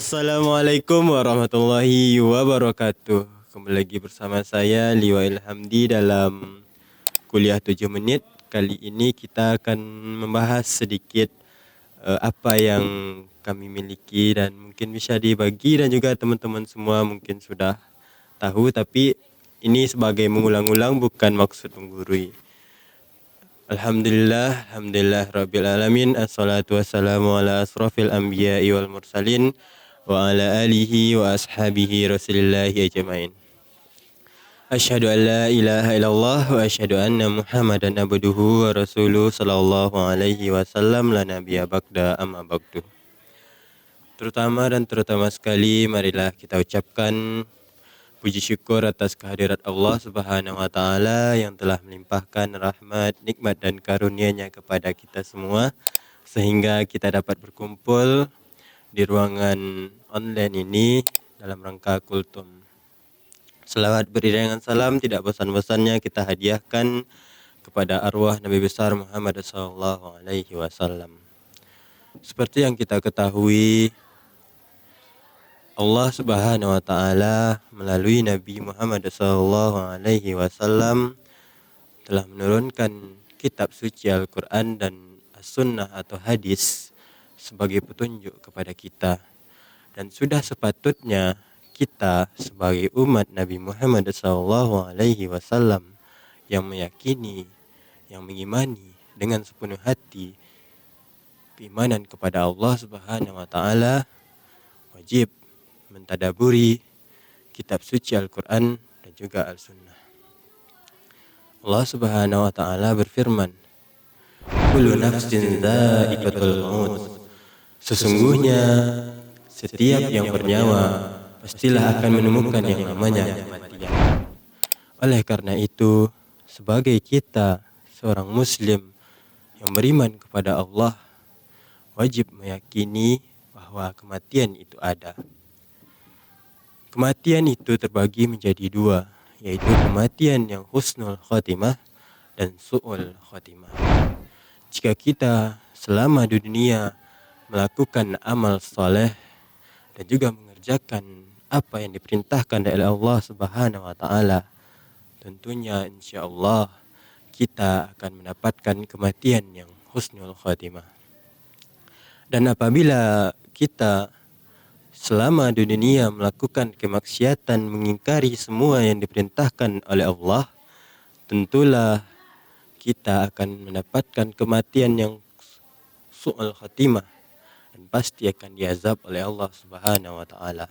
Assalamualaikum warahmatullahi wabarakatuh. Kembali lagi bersama saya Liwa Ilhamdi dalam kuliah 7 menit. Kali ini kita akan membahas sedikit apa yang kami miliki dan mungkin bisa dibagi, dan juga teman-teman semua mungkin sudah tahu, tapi ini sebagai mengulang-ulang, bukan maksud menggurui. Alhamdulillah Rabbil Alamin. Assalatu wassalamu ala asrafil anbiya'i wal mursalin wa ala alihi wa ashabihi rasulillahi ajma'in. Asyhadu an la ilaha illallah wa asyhadu anna Muhammadan abduhu wa rasuluh sallallahu alaihi wasallam, la nabiyya ba'da, amma ba'du. Terutama sekali, marilah kita ucapkan puji syukur atas kehadirat Allah Subhanahu wa taala yang telah melimpahkan rahmat, nikmat dan karunia-Nya kepada kita semua sehingga kita dapat berkumpul di ruangan online ini dalam rangka kultum. Selawat beriringan salam tidak bosan-bosannya kita hadiahkan kepada arwah Nabi besar Muhammad sallallahu alaihi wasallam. Seperti yang kita ketahui, Allah Subhanahu wa taala melalui Nabi Muhammad sallallahu alaihi wasallam telah menurunkan kitab suci Al-Qur'an dan As-Sunnah atau hadis sebagai petunjuk kepada kita. Dan sudah sepatutnya kita sebagai umat Nabi Muhammad sallallahu alaihi wasallam yang meyakini, yang mengimani dengan sepenuh hati keimanan kepada Allah Subhanahu wa taala, wajib mentadaburi kitab suci Al-Quran dan juga Al-Sunnah. Allah Subhanahu wa ta'ala berfirman, kullu nafsin dha'iqatul maut. Sesungguhnya setiap yang bernyawa pastilah akan menemukan yang namanya kematian. Oleh karena itu, sebagai kita seorang muslim yang beriman kepada Allah, wajib meyakini bahwa kematian itu ada. Kematian itu terbagi menjadi dua, yaitu kematian yang husnul khotimah dan su'ul khotimah. Jika kita selama di dunia melakukan amal soleh dan juga mengerjakan apa yang diperintahkan oleh Allah Subhanahu wa taala, tentunya insyaallah kita akan mendapatkan kematian yang husnul khotimah. Dan apabila kita selama di dunia melakukan kemaksiatan, mengingkari semua yang diperintahkan oleh Allah, tentulah kita akan mendapatkan kematian yang su'ul khatimah dan pasti akan diazab oleh Allah Subhanahu wa taala.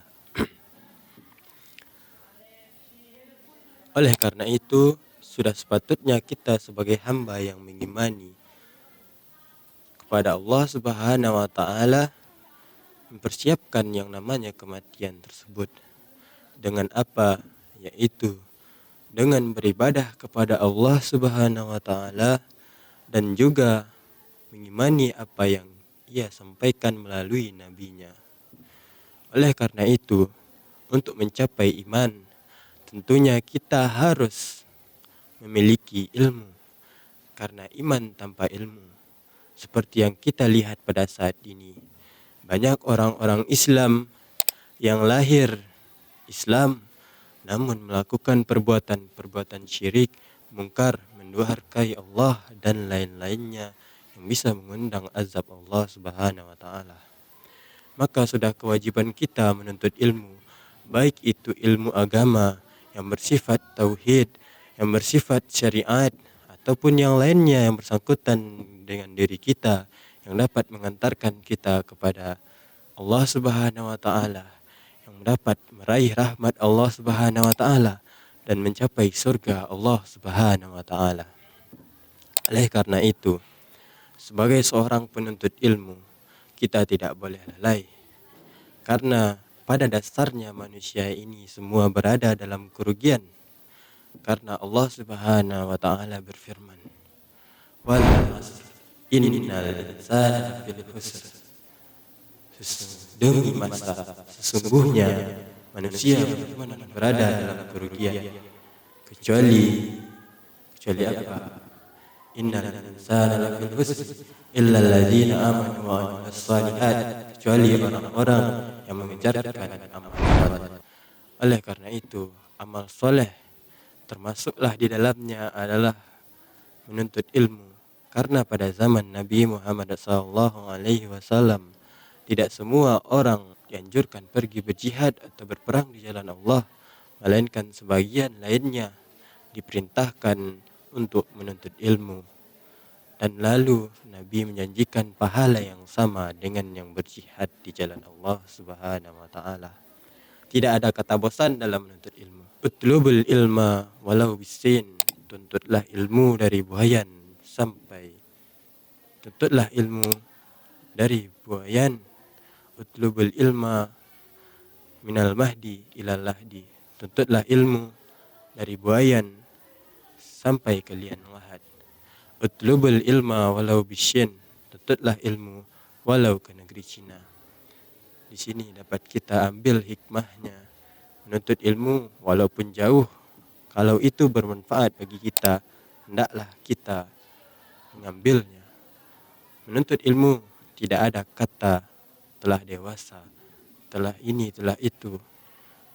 Oleh karena itu, sudah sepatutnya kita sebagai hamba yang mengimani kepada Allah Subhanahu wa taala mempersiapkan yang namanya kematian tersebut. Dengan apa? Yaitu dengan beribadah kepada Allah Subhanahu wa taala dan juga mengimani apa yang Ia sampaikan melalui nabinya. Oleh karena itu, untuk mencapai iman, tentunya kita harus memiliki ilmu. Karena iman tanpa ilmu, seperti yang kita lihat pada saat ini, banyak orang-orang Islam yang lahir Islam namun melakukan perbuatan syirik, mungkar, menduhurkai Allah dan lain-lainnya yang bisa mengundang azab Allah Subhanahu wa taala. Maka sudah kewajiban kita menuntut ilmu, baik itu ilmu agama yang bersifat tauhid, yang bersifat syariat, ataupun yang lainnya yang bersangkutan dengan diri kita, yang dapat mengantarkan kita kepada Allah Subhanahu wa taala, yang dapat meraih rahmat Allah Subhanahu wa taala dan mencapai surga Allah Subhanahu wa taala. Oleh karena itu, sebagai seorang penuntut ilmu, kita tidak boleh lalai. Karena pada dasarnya manusia ini semua berada dalam kerugian. Karena Allah Subhanahu wa taala berfirman, wal asr innal insana fil khusr. Demi masa, sesungguhnya manusia berada dalam kerugian, kecuali apa? Innal insana lafil khusr illa alladzina amanu wa amilus shalihat, kecuali orang-orang yang mengejarkan amal soleh. Oleh karena itu, amal soleh termasuklah di dalamnya adalah menuntut ilmu. Karena pada zaman Nabi Muhammad SAW, tidak semua orang dianjurkan pergi berjihad atau berperang di jalan Allah, melainkan sebagian lainnya diperintahkan untuk menuntut ilmu. Dan lalu Nabi menjanjikan pahala yang sama dengan yang berjihad di jalan Allah Subhanahu wa taala. Tidak ada kata bosan dalam menuntut ilmu. Utlubul ilma walau bisin. Tuntutlah ilmu dari buayan sampai. Tuntutlah ilmu dari buayan. Utlubul ilma minal mahdi ilal lahdi. Tuntutlah ilmu dari buayan sampai ke lian lahat. Utlubul ilma walau bisyin. Tuntutlah ilmu walau ke negeri Cina. Di sini dapat kita ambil hikmahnya. Menuntut ilmu walaupun jauh, kalau itu bermanfaat bagi kita, hendaklah kita mengambilnya. Menuntut ilmu tidak ada kata telah dewasa, telah ini, telah itu.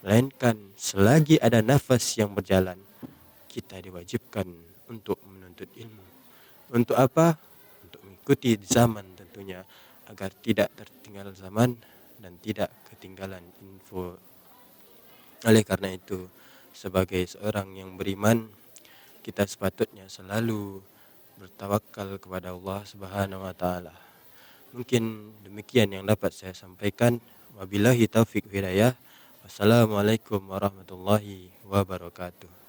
Melainkan selagi ada nafas yang berjalan, kita diwajibkan untuk menuntut ilmu. Untuk apa? Untuk mengikuti zaman tentunya, agar tidak tertinggal zaman dan tidak ketinggalan info. Oleh karena itu, sebagai seorang yang beriman, kita sepatutnya selalu bertawakal kepada Allah Subhanahu wa taala. Mungkin demikian yang dapat saya sampaikan. Wabillahi taufik hidayah. Wassalamualaikum warahmatullahi wabarakatuh.